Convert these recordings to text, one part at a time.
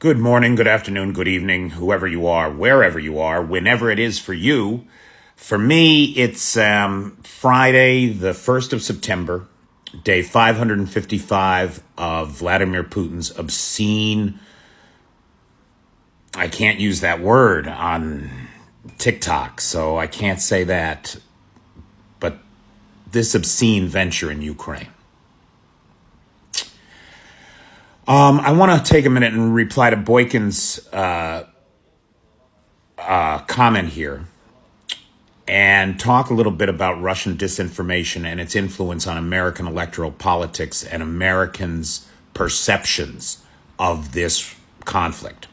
Good morning, good afternoon, good evening, whoever you are, wherever you are, whenever it is for you. For me, it's Friday, the 1st of September, day 555 of Vladimir Putin's obscene, I can't use that word on TikTok, so I can't say that, but this obscene venture in Ukraine. I want to take a minute and reply to Boykin's comment here and talk a little bit about Russian disinformation and its influence on American electoral politics and Americans' perceptions of this conflict.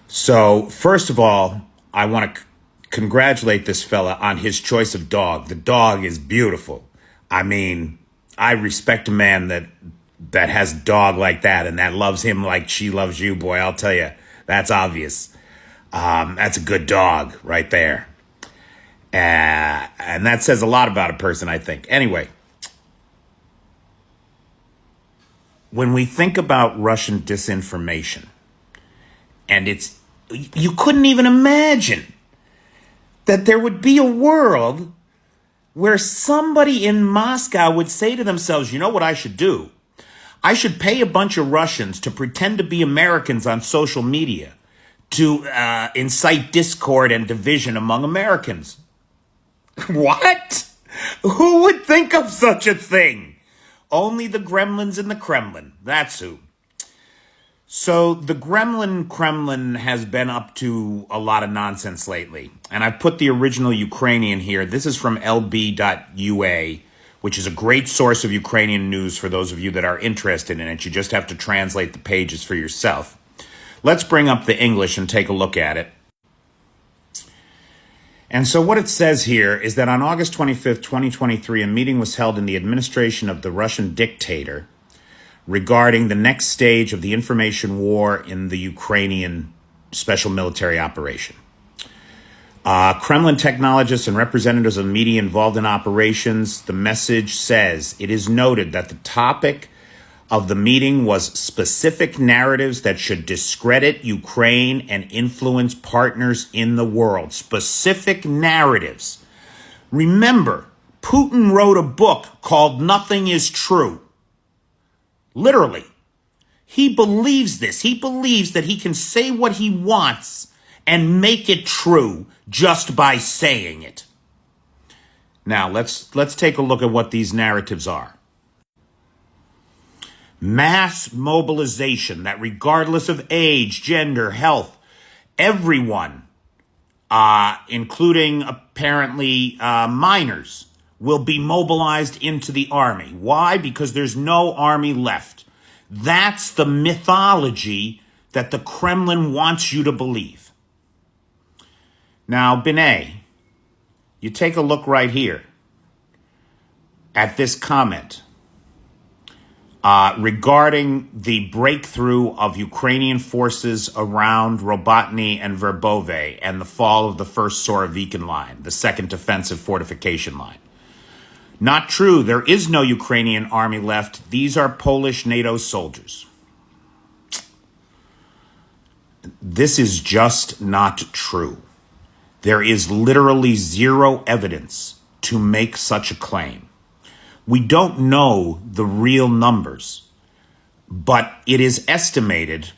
So, first of all, I want to congratulate this fella on his choice of dog. The dog is beautiful. I mean, I respect a man that has a dog like that and that loves him like she loves you, boy. I'll tell you, that's obvious. That's a good dog right there. And that says a lot about a person, I think. Anyway, when we think about Russian disinformation, and you couldn't even imagine that there would be a world where somebody in Moscow would say to themselves, you know what I should do? I should pay a bunch of Russians to pretend to be Americans on social media to incite discord and division among Americans. What? Who would think of such a thing? Only the gremlins in the Kremlin. That's who. So the Kremlin has been up to a lot of nonsense lately. And I put the original Ukrainian here. This is from lb.ua, which is a great source of Ukrainian news for those of you that are interested in it. You just have to translate the pages for yourself. Let's bring up the English and take a look at it. And so what it says here is that on August 25th, 2023, a meeting was held in the administration of the Russian dictator regarding the next stage of the information war in the Ukrainian special military operation. Kremlin technologists and representatives of the media involved in operations, the message says, it is noted that the topic of the meeting was specific narratives that should discredit Ukraine and influence partners in the world. Specific narratives. Remember, Putin wrote a book called Nothing is True. Literally. He believes this. He believes that he can say what he wants and make it true just by saying it. Now, let's take a look at what these narratives are. Mass mobilization that regardless of age, gender, health, everyone, including apparently minors, will be mobilized into the army. Why? Because there's no army left. That's the mythology that the Kremlin wants you to believe. Now, Binay, you take a look right here at this comment regarding the breakthrough of Ukrainian forces around Robotny and Verbove and the fall of the first Sorovikin line, the second defensive fortification line. Not true. There is no Ukrainian army left. These are Polish NATO soldiers. This is just not true. There is literally zero evidence to make such a claim. We don't know the real numbers, but it is estimated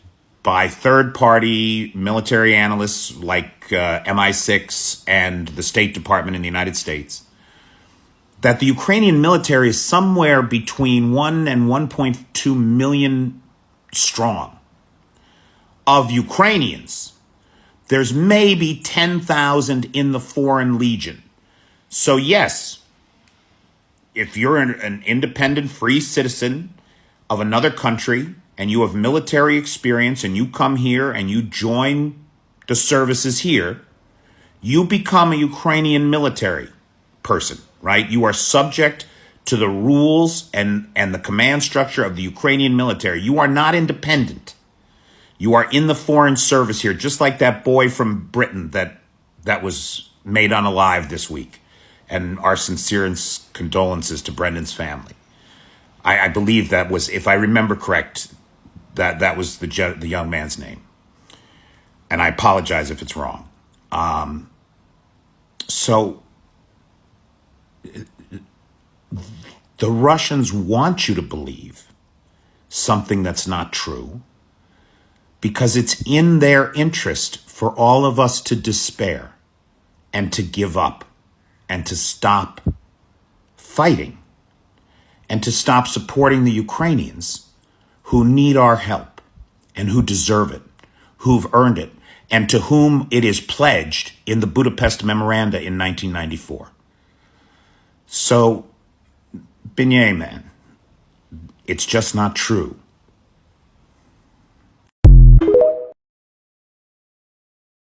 by third-party military analysts like MI6 and the State Department in the United States that the Ukrainian military is somewhere between 1 and 1.2 million strong. Of Ukrainians, there's maybe 10,000 in the Foreign Legion. So yes, if you're an independent, free citizen of another country and you have military experience and you come here and you join the services here, you become a Ukrainian military person, right? You are subject to the rules and the command structure of the Ukrainian military. You are not independent. You are in the foreign service here, just like that boy from Britain that was made unalive this week. And our sincere condolences to Brendan's family. I believe that was, if I remember correct, That was the young man's name. And I apologize if it's wrong. So the Russians want you to believe something that's not true because it's in their interest for all of us to despair and to give up and to stop fighting and to stop supporting the Ukrainians who need our help and who deserve it, who've earned it, and to whom it is pledged in the Budapest Memoranda in 1994. So, Beignet, man, it's just not true.